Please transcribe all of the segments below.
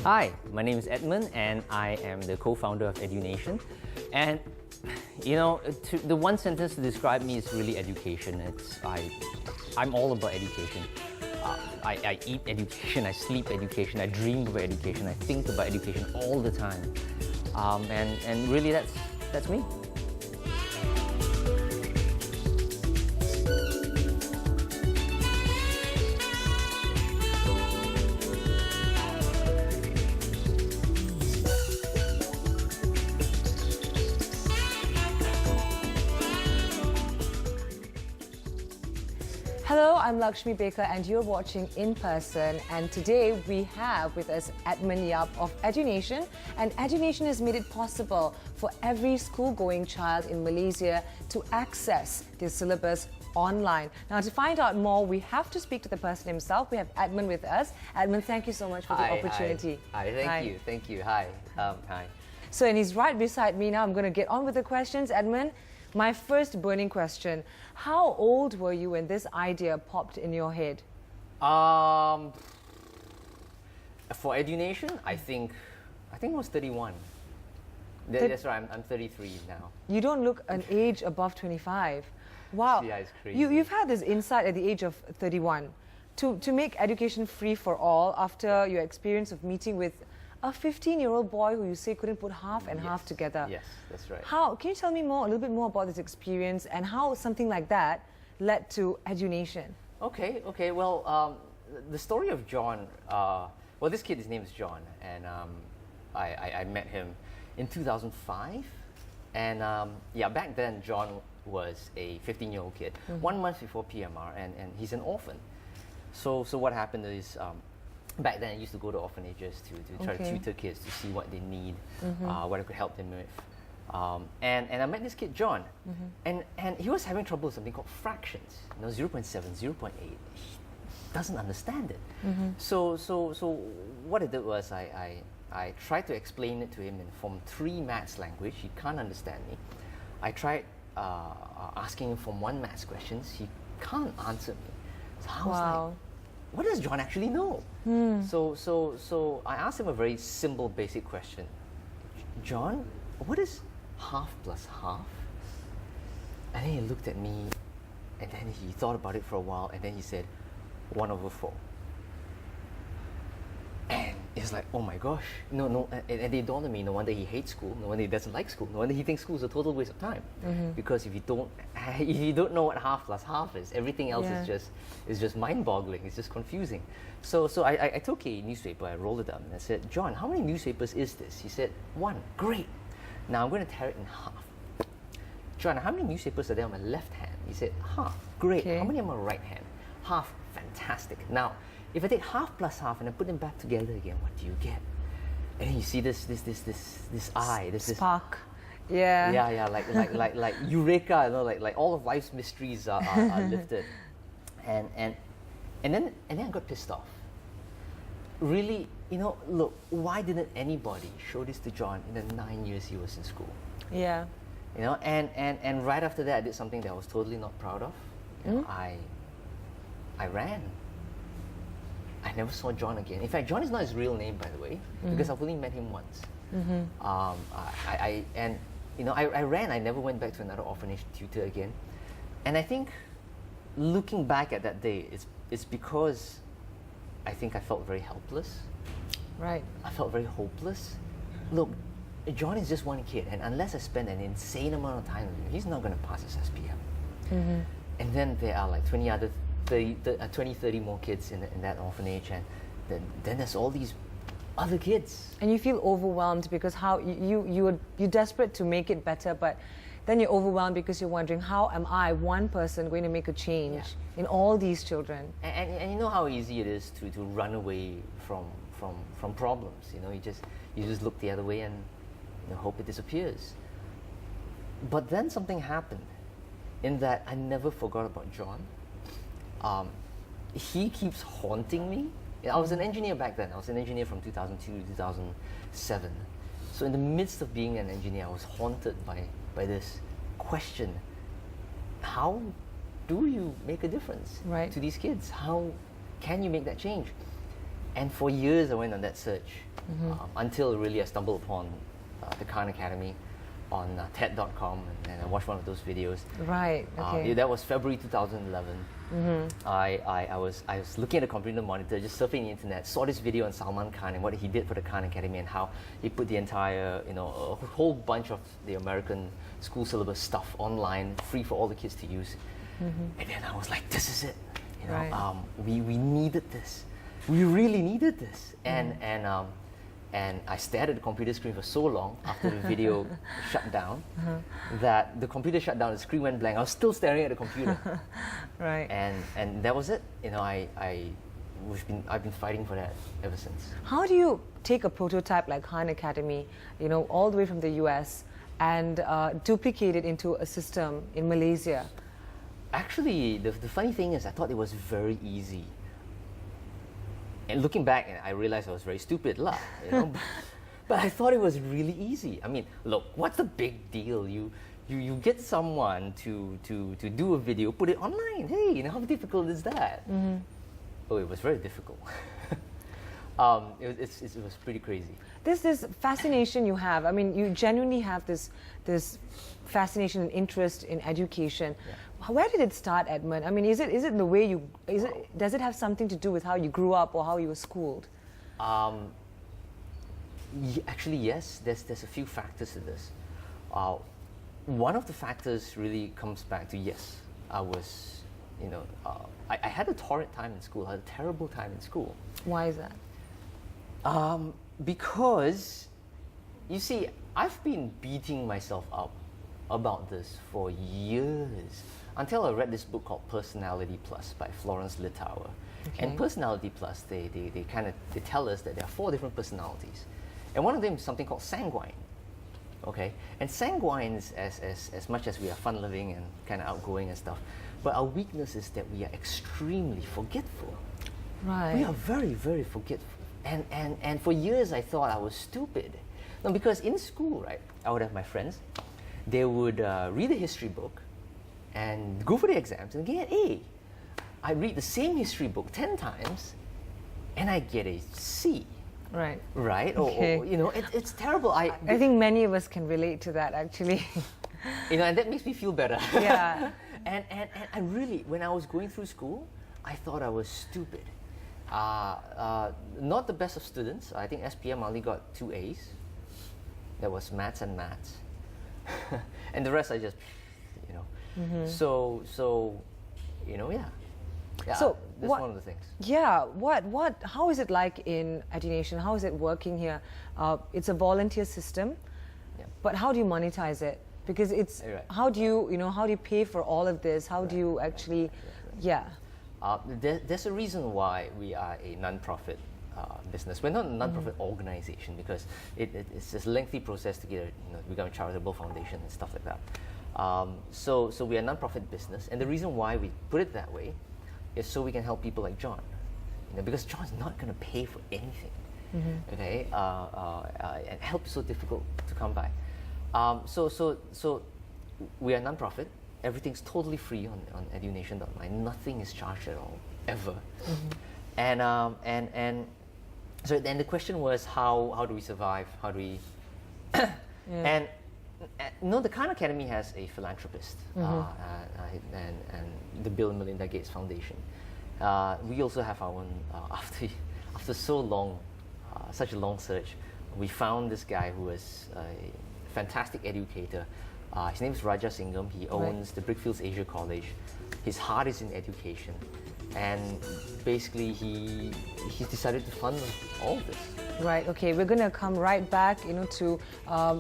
Hi, my name is Edmond and I am the co-founder of EduNation. And you know, the one sentence to describe me is really education. I'm all about education. I eat education, I sleep education, I dream about education, I think about education all the time. And really that's me. Hello, I'm Lakshmi Baker and you're watching In Person, and today we have with us Edmond Yap of EduNation, and EduNation has made it possible for every school-going child in Malaysia to access their syllabus online. Now, to find out more, we have to speak to the person himself. We have Edmond with us. Edmond, thank you so much for the opportunity. Hi, thank you. Hi. Hi. So, and he's right beside me now. I'm going to get on with the questions. Edmond, my first burning question: how old were you when this idea popped in your head? For EduNation, I think I was 31. That's right. I'm 33 now. You don't look an age above 25. Wow. Yeah, it's crazy. You've had this insight at the age of 31 to make education free for all after your experience of meeting with a 15-year-old boy who you say couldn't put half and half together. Yes, that's right. How can you tell me a little bit more about this experience and how something like that led to EduNation? Okay. Well, the story of John. Well, this kid, his name is John, and I met him in 2005. And yeah, back then John was a 15-year-old kid, 1 month before PMR, and he's an orphan. So what happened is, back then I used to go to orphanages to try to tutor kids to see what they need, what I could help them with. And I met this kid, John, and he was having trouble with something called fractions. 0.7, 0.8. He doesn't understand it. So what I did was I tried to explain it to him in Form 3 maths language. He can't understand me. I tried asking him Form 1 maths questions. He can't answer me. So I was like, what does John actually know? So I asked him a very simple, basic question. John, what is half plus half? And then he looked at me, and then he thought about it for a while, and then he said, 1/4. And it's like, oh my gosh, no, and it dawned on me, no wonder he hates school, no wonder he doesn't like school, no wonder he thinks school is a total waste of time. Because if you don't know what half plus half is, everything else is just mind-boggling, it's just confusing. So I took a newspaper, I rolled it up, and I said, John, how many newspapers is this? He said, 1. Great. Now I'm going to tear it in half. John, how many newspapers are there on my left hand? He said, half. Great. How many on my right hand? Half. Fantastic. Now, if I take half plus half and I put them back together again, what do you get? And then you see this eye, this spark. Yeah, like eureka, like all of life's mysteries are lifted. And then I got pissed off. Really, look, why didn't anybody show this to John in the 9 years he was in school? Yeah. And right after that I did something that I was totally not proud of. I ran. I never saw John again. In fact, John is not his real name, by the way, because I've only met him once. I ran. I never went back to another orphanage tutor again. And I think, looking back at that day, it's because I think I felt very helpless. Right. I felt very hopeless. Look, John is just one kid, and unless I spend an insane amount of time with him, he's not going to pass his SPM. And then there are like 30 more kids in that orphanage, and then there's all these other kids. And you feel overwhelmed because how you're desperate to make it better, but then you're overwhelmed because you're wondering, how am I, one person, going to make a change in all these children? And you know how easy it is to run away from problems. You just look the other way and hope it disappears. But then something happened, in that I never forgot about John. He keeps haunting me. I was an engineer back then. I was an engineer from 2002 to 2007. So in the midst of being an engineer, I was haunted by this question: how do you make a difference to these kids? How can you make that change? And for years I went on that search until really I stumbled upon the Khan Academy on TED.com, and I watched one of those videos. Right. Okay. That was February 2011. I was looking at a computer monitor, just surfing the internet, saw this video on Salman Khan and what he did for the Khan Academy and how he put the entire, a whole bunch of the American school syllabus stuff online, free for all the kids to use. And then I was like, this is it. Right. We needed this. We really needed this. And I stared at the computer screen for so long after the video shut down that the computer shut down, the screen went blank. I was still staring at the computer. Right. And that was it. I've been fighting for that ever since. How do you take a prototype like Khan Academy, all the way from the US, and duplicate it into a system in Malaysia? Actually, the funny thing is I thought it was very easy. And looking back, I realized I was very stupid, but I thought it was really easy. I mean, look, what's the big deal? You get someone to do a video, put it online. Hey, how difficult is that? Oh, it was very difficult. It was pretty crazy. This fascination you have. I mean, you genuinely have this fascination and interest in education. Yeah. Where did it start, Edmond? I mean, is it the way you? Does it have something to do with how you grew up or how you were schooled? Actually, yes. There's a few factors to this. One of the factors really comes back to yes, I was, I had a torrid time in school. I had a terrible time in school. Why is that? Because, you see, I've been beating myself up about this for years until I read this book called Personality Plus by Florence Littauer. Okay. And Personality Plus, they tell us that there are 4 different personalities. And one of them is something called sanguine. Okay? And sanguines, as much as we are fun-loving and kind of outgoing and stuff, but our weakness is that we are extremely forgetful. Right. We are very, very forgetful. And for years I thought I was stupid. No, because in school, right, I would have my friends, they would read a history book and go for the exams and get an A. I read the same history book 10 times and I get a C. Right. Right? Okay. Or it's terrible. I think many of us can relate to that, actually. And that makes me feel better. Yeah. and I really, when I was going through school, I thought I was stupid. Not the best of students. I think SPM only got 2 A's. That was maths and maths. And the rest I just, So, yeah. Yeah, So that's one of the things. Yeah, how is it like in EduNation? How is it working here? It's a volunteer system, Yeah. but how do you monetize it? Because it's, Right. how do you pay for all of this? How do you actually, yeah. There's a reason why we are a non-profit business. We're not a non-profit organization because it's a lengthy process to get become a charitable foundation and stuff like that. So we are a non-profit business, and the reason why we put it that way is so we can help people like John, because John's not going to pay for anything, okay? And help is so difficult to come by. So we are non-profit. Everything's totally free on edunation.my. Nothing is charged at all, ever. And so then the question was, how do we survive? How do we? And the Khan Academy has a philanthropist, and the Bill and Melinda Gates Foundation. We also have our own. After so long, such a long search, we found this guy who is a fantastic educator. His name is Raja Singham. He owns the Brickfields Asia College. His heart is in education, and basically he's decided to fund all of this. Right. Okay. We're going to come right back, to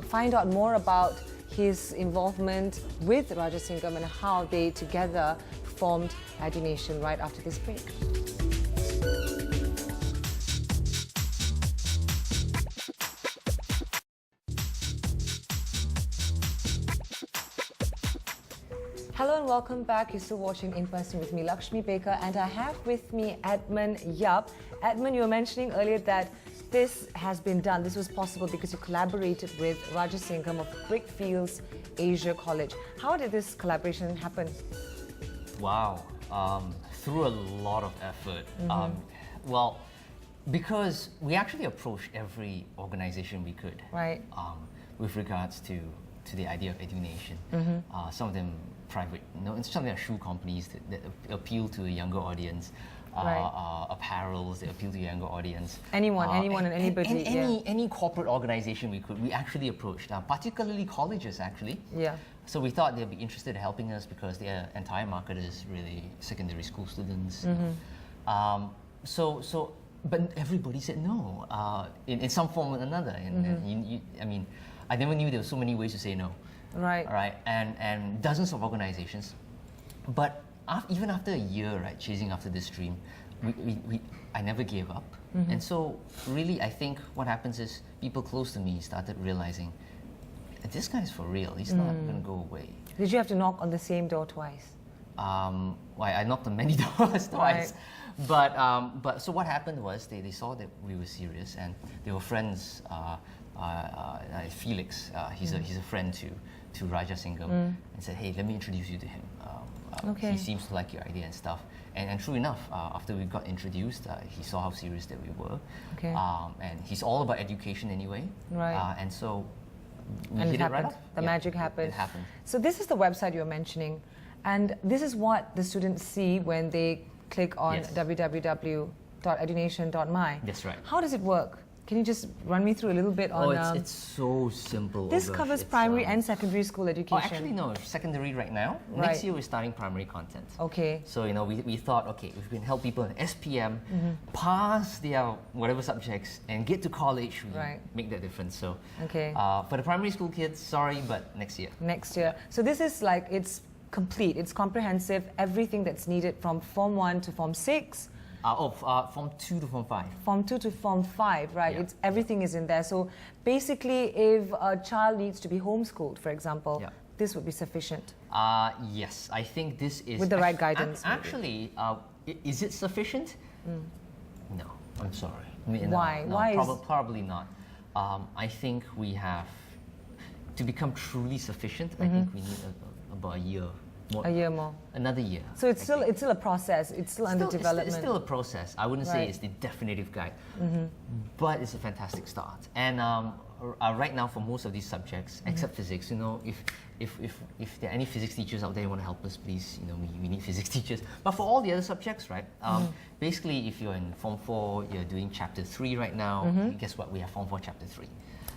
find out more about his involvement with Raja Singham and how they together formed EduNation right after this break. Hello and welcome back. You're still watching In Person with me, Lakshmi Baker, and I have with me Edmond Yap. Edmond, you were mentioning earlier that this has been done. This was possible because you collaborated with Raja Singham of Brickfields Asia College. How did this collaboration happen? Wow, through a lot of effort. Well, Because we actually approached every organization we could, Right. With regards to the idea of EduNation. Some of them private, and some of them are shoe companies that appeal to a younger audience. Right. Apparels that appeal to a younger audience. Anyone and anybody. Any corporate organization we actually approached, particularly colleges actually. Yeah. So we thought they'd be interested in helping us because their entire market is really secondary school students. But everybody said no, in some form or another. And I mean, I never knew there were so many ways to say no. Right. Right. And dozens of organizations. But even after a year, right, chasing after this dream, I never gave up. And so really, I think what happens is people close to me started realizing, this guy's for real. He's not going to go away. Did you have to knock on the same door twice? Well, I knocked on many doors twice. Right. But so what happened was they saw that we were serious, and they were friends. Felix, he's a friend to Raja Singham, and said, hey, let me introduce you to him. Okay. He seems to like your idea and stuff. And true enough, after we got introduced, he saw how serious that we were. Okay. And he's all about education anyway. Right. And so we And hit it it right happened. off. The magic happened. It happened. So this is the website you're mentioning, and this is what the students see when they click on Yes. www.edunation.my. That's right. How does it work? Can you just run me through a little bit on? It's so simple. This gosh, covers it's, primary and secondary school education. Oh, actually, no, secondary right now. Right. Next year, we're starting primary content. Okay. So, we thought, okay, if we can help people in SPM pass their whatever subjects and get to college, we Right. make that difference. So, Okay. For the primary school kids, sorry, but next year. Next year. So this is like, it's complete, it's comprehensive, everything that's needed from Form 1 to Form 6. From 2 to Form 5. Form 2 to Form 5, right? Yeah. It's everything is in there. So basically, if a child needs to be homeschooled, for example, Yeah. this would be sufficient. Yes, I think this is... With the right guidance, maybe. Actually, is it sufficient? No, I'm sorry. Why? No, Why probably not. I think we have... To become truly sufficient, I think we need about a year more. A year more. Another year. So it's still a process. It's still under development. It's still a process. I wouldn't say Right. it's the definitive guide, but it's a fantastic start. And right now, for most of these subjects, except physics, if there are any physics teachers out there who want to help us, please, we need physics teachers. But for all the other subjects, right? Basically, if you're in Form 4, you're doing Chapter 3 right now. Guess what? We have Form 4 Chapter 3.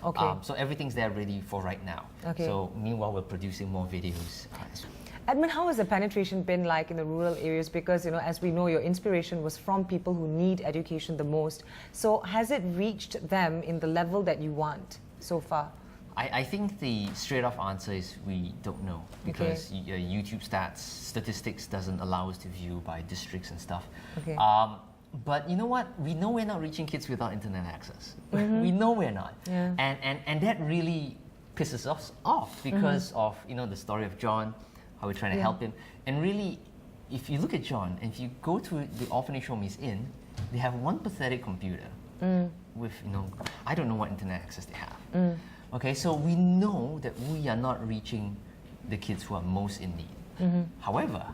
Okay. So everything's there ready for right now. Okay. So meanwhile, we're producing more videos. Edmond, how has the penetration been like in the rural areas? Because, as we know, your inspiration was from people who need education the most. So has it reached them in the level that you want so far? I think the straight off answer is we don't know, because YouTube statistics doesn't allow us to view by districts and stuff. Okay. But you know what? We know we're not reaching kids without internet access. We know we're not. Yeah. And that really pisses us off because of the story of John, how we're trying to help him. And really, if you look at John, and if you go to the orphanage home he's in, they have one pathetic computer with, I don't know what internet access they have. Okay, so we know that we are not reaching the kids who are most in need. However,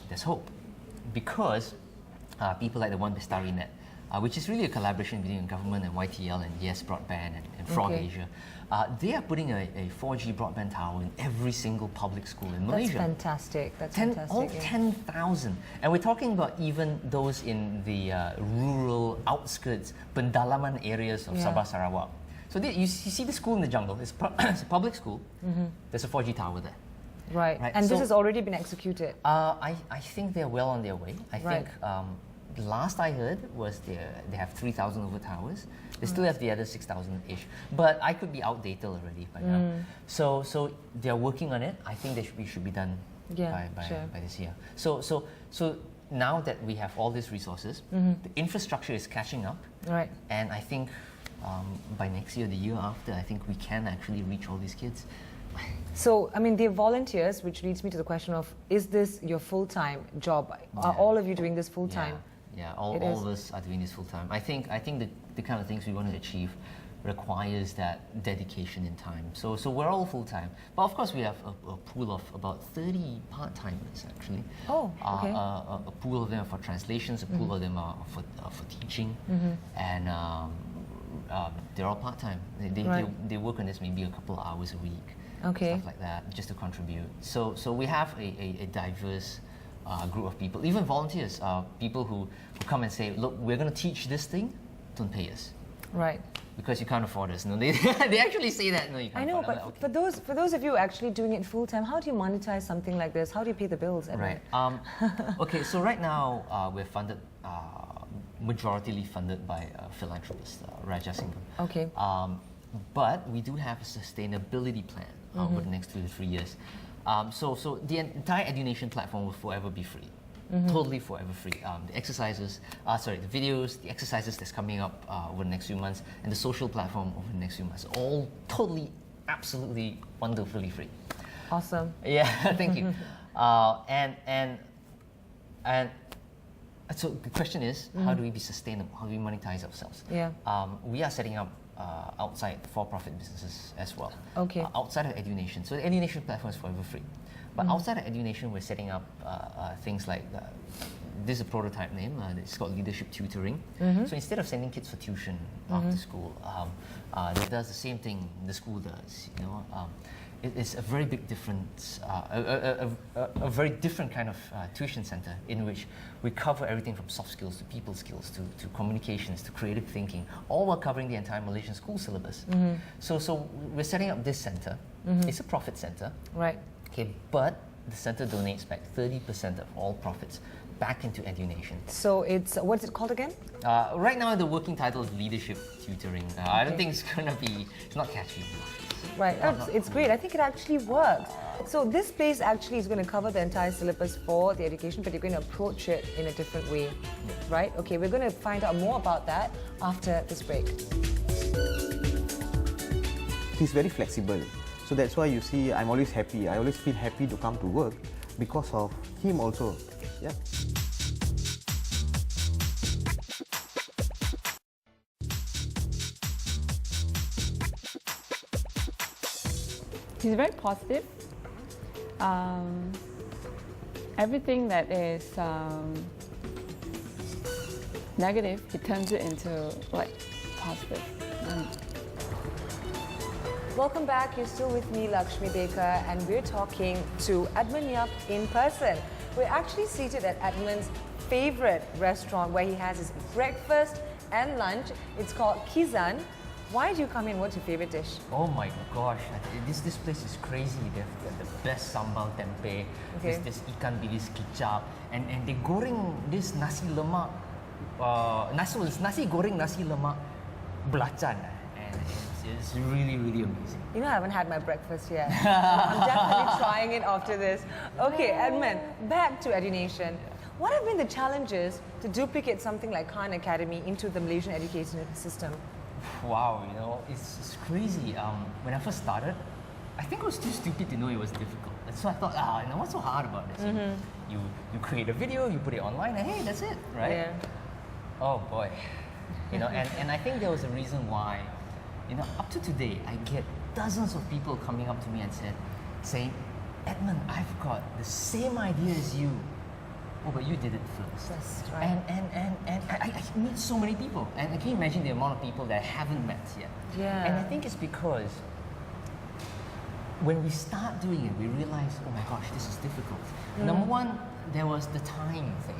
there's hope, because people like the One Bestari Net, which is really a collaboration between government and YTL and Yes Broadband and Frog Asia, they are putting a 4G broadband tower in every single public school in Malaysia. That's fantastic. That's fantastic. All 10,000. And we're talking about even those in the rural outskirts, pendalaman areas of Sabah, Sarawak. So you see the school in the jungle, it's a public school, there's a 4G tower there. Right. And So, this has already been executed. I think they're well on their way. I Right. think the last I heard was they have 3,000 over towers. They still have the other 6,000-ish. But I could be outdated already by now. So they're working on it. I think we should be done by this year. So now that we have all these resources, the infrastructure is catching up. Right. And I think by next year, the year after, I think we can actually reach all these kids. So, they're volunteers, which leads me to the question of, is this your full-time job? Are all of you doing this full-time? Yeah, all of us are doing this full-time. I think the kind of things we want to achieve requires that dedication in time. So we're all full-time. But of course we have a pool of about 30 part-timers actually. Oh, okay. A pool of them are for translations, a pool of them are for teaching, and they're all part-time. They work on this maybe a couple of hours a week, stuff like that, just to contribute. So we have a diverse group of people, even volunteers, people who come and say, look, we're going to teach this thing, don't pay us. Right. Because you can't afford us. No, they actually say that. No, you can't. I know, afford but us. Okay. for those of you actually doing it full time, how do you monetize something like this? How do you pay the bills? Right. Okay. So right now we're funded, majoritarily funded by philanthropist Raja Singham. Okay. But we do have a sustainability plan over the next 2 to 3 years. So the entire EduNation platform will forever be free. Totally forever free. The exercises, the videos, the exercises that's coming up over the next few months, and the social platform over the next few months, all totally, absolutely, wonderfully free. Awesome. Yeah, thank you. And so the question is, how do we be sustainable? How do we monetize ourselves? Yeah. We are setting up outside for-profit businesses as well. Okay. Outside of EduNation. So the EduNation platform is forever free. But outside of EduNation, we're setting up things like, this is a prototype name, it's called Leadership Tutoring. So instead of sending kids for tuition after school, it does the same thing the school does. You know, it's a very big difference, a very different kind of tuition center in which we cover everything from soft skills to people skills to communications to creative thinking, all while covering the entire Malaysian school syllabus. So we're setting up this center. It's a profit center. Right. Okay, but the center donates back 30% of all profits back into EduNation. So it's, what's it called again? Right now the working title is Leadership Tutoring. I don't think it's gonna be, it's not catchy. Right, it's great. I think it actually works. So this space actually is going to cover the entire syllabus for the education, but you're going to approach it in a different way, right? Okay, we're going to find out more about that after this break. He's very flexible. So that's why you see I'm always happy. I always feel happy to come to work because of him also. Yeah. He's very positive. Everything that is negative, he turns it into like positive. Welcome back. You're still with me, Lakshmi Baker, and we're talking to Edmond Yap in person. We're actually seated at Edmond's favorite restaurant where he has his breakfast and lunch. It's called Kizan. Why do you come in? What's your favorite dish? Oh my gosh, this place is crazy. They've got the best sambal tempeh, this ikan bilis kicap, and they goreng this nasi lemak, nasi goreng nasi lemak belacan, and it's really, really amazing. You know, I haven't had my breakfast yet. I'm definitely trying it after this. Okay, Edmond, back to EduNation. What have been the challenges to duplicate something like Khan Academy into the Malaysian education system? Wow, you know, it's crazy. When I first started, I think I was too stupid to know it was difficult. And so I thought, you know, what's so hard about this? You create a video, you put it online, and hey, that's it, right? Yeah. Oh boy, you know, and I think there was a reason why, you know, up to today, I get dozens of people coming up to me and saying, Edmond, I've got the same idea as you. Oh, but you did it first. That's right. And I meet so many people, and I can't imagine the amount of people that I haven't met yet. Yeah. And I think it's because when we start doing it, we realize, oh my gosh, this is difficult. Number one, there was the time thing.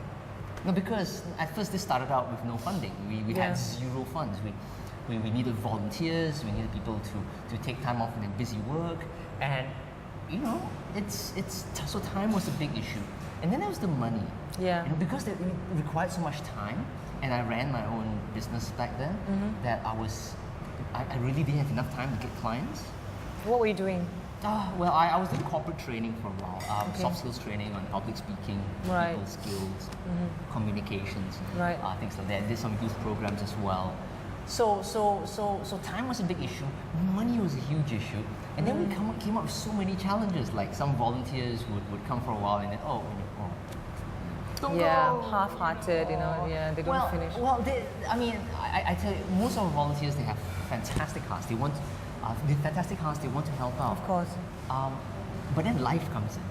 No, because at first this started out with no funding. We had zero funds. We needed volunteers. We needed people to take time off from their busy work, and you know, so time was a big issue. And then there was the money. Yeah. You know, because it required so much time, and I ran my own business back then, that I really didn't have enough time to get clients. What were you doing? Well, I was doing corporate training for a while, soft skills training on public speaking, Right. people skills, communications, Right. Things like that. I did some youth programs as well. So time was a big issue. Money was a huge issue. And then we came up with so many challenges, like some volunteers would come for a while and then, don't Yeah, go. half-hearted, you know, yeah, they don't finish. Well, I mean, I tell you, most of our volunteers, they have fantastic hearts. They want, with fantastic hearts, they want to help out. Of course. But then life comes in,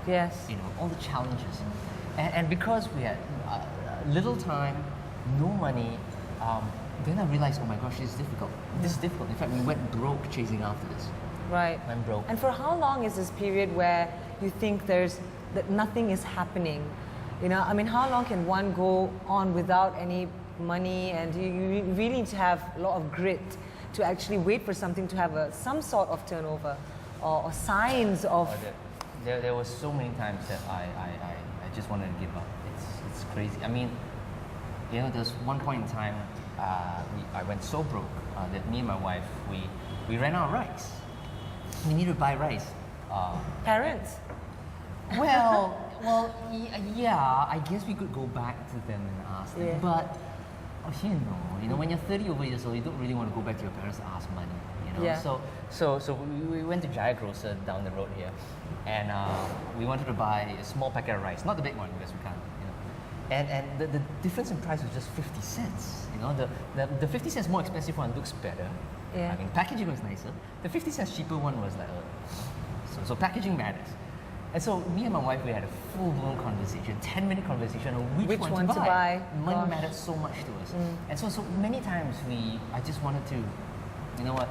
Yes. you know, all the challenges. And because we had little time, no money, then I realized, oh my gosh, this is difficult. This is difficult. In fact, we went broke chasing after this. Right. Went broke. And for how long is this period where you think that nothing is happening? You know, I mean, how long can one go on without any money, and you really need to have a lot of grit to actually wait for something to have some sort of turnover or signs of... There were so many times that I just wanted to give up. It's crazy. I mean, you know, there's one point in time I went so broke that me and my wife, we ran out of rice. We needed to buy rice. Parents? Well, yeah, I guess we could go back to them and ask them. Yeah. But, you know, when you're 30 over years old, you don't really want to go back to your parents to ask money. You know? Yeah. So we went to Jaya Grocer down the road here, and we wanted to buy a small packet of rice, not the big one because we can't. You know. And the difference in price was just 50 cents. You know, the 50 cents more expensive one looks better. Yeah. I mean, packaging was nicer. The 50 cents cheaper one was like, so packaging matters. And so me and my wife, we had a full-blown conversation, 10-minute conversation on which one to buy. Money Gosh. mattered so much to us. And so many times I just wanted to, you know what,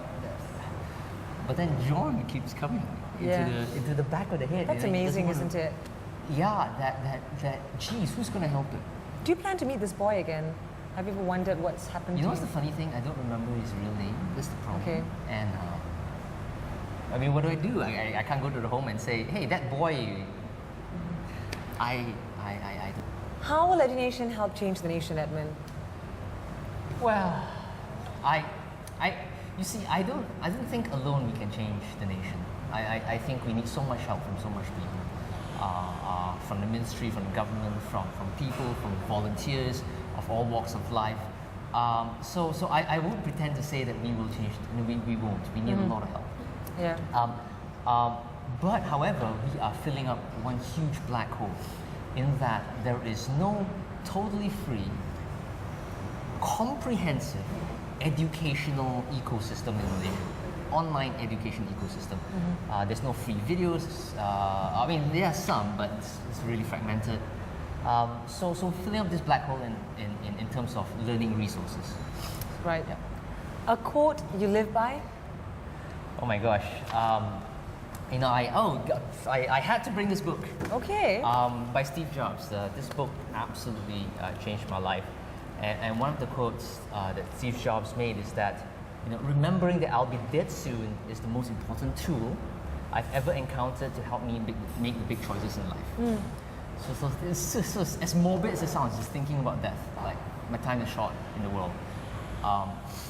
but then John keeps coming into the back of the head. That's amazing, isn't it? Yeah, that geez, who's going to help him? Do you plan to meet this boy again? Have you ever wondered what's happened You to know what's him? the funny thing? I don't remember his real name. That's the problem. Okay. And I mean, what do? I can't go to the home and say, hey, that boy. I don't. How will EduNation help change the nation, Edmond? Well, you see, I don't think alone we can change the nation. I think we need so much help from so much people, from the ministry, from the government, from people, from volunteers of all walks of life. So I won't pretend to say that we will change. We won't. We need a lot of help. Yeah. But however, we are filling up one huge black hole in that there is no totally free, comprehensive educational ecosystem in Malaysia. Online education ecosystem. There's no free videos. I mean, there are some, but it's really fragmented. So filling up this black hole in terms of learning resources. Right. Yeah. A quote you live by? Oh my gosh. You know, I had to bring this book. Okay. By Steve Jobs. This book absolutely changed my life. And one of the quotes that Steve Jobs made is that, you know, remembering that I'll be dead soon is the most important tool I've ever encountered to help me make the big choices in life. So it's as morbid as it sounds, just thinking about death. Like, my time is short in the world.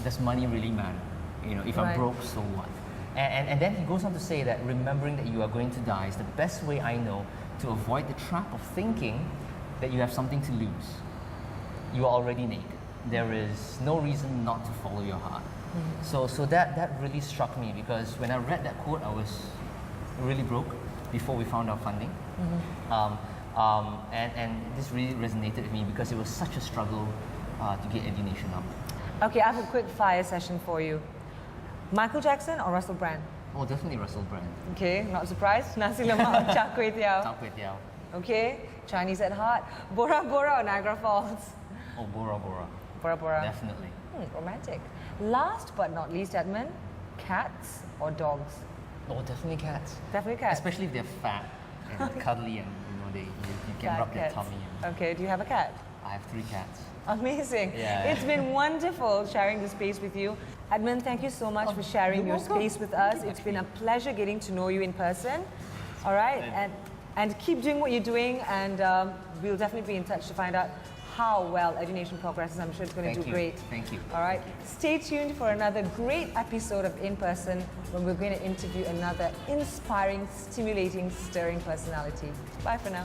Does money really matter? You know, if I'm Right. broke, so what? And then he goes on to say that remembering that you are going to die is the best way I know to avoid the trap of thinking that you have something to lose. You are already naked. There is no reason not to follow your heart. So that really struck me, because when I read that quote, I was really broke before we found our funding. And this really resonated with me because it was such a struggle to get EduNation up. Okay, I have a quick fire session for you. Michael Jackson or Russell Brand? Oh, definitely Russell Brand. Okay, not surprised. Nasi lemak or char kway teow? Char kway teow. Okay, Chinese at heart. Bora Bora or Niagara Falls? Oh, Bora Bora. Bora Bora. Definitely. Romantic. Last but not least, Edmond, cats or dogs? Oh, definitely cats. Definitely cats. Especially if they're fat and cuddly and you can Cat rub their cats. tummy. Okay, do you have a cat? I have 3 cats. Amazing. Yeah. It's been wonderful sharing this space with you. Edmond, thank you so much for sharing you're your welcome. space with us. It's been a pleasure getting to know you in person. All right, and keep doing what you're doing, and we'll definitely be in touch to find out how well EduNation progresses. I'm sure it's going to Thank do you. great. Thank you. All right, stay tuned for another great episode of In Person, when we're going to interview another inspiring, stimulating, stirring personality. Bye for now.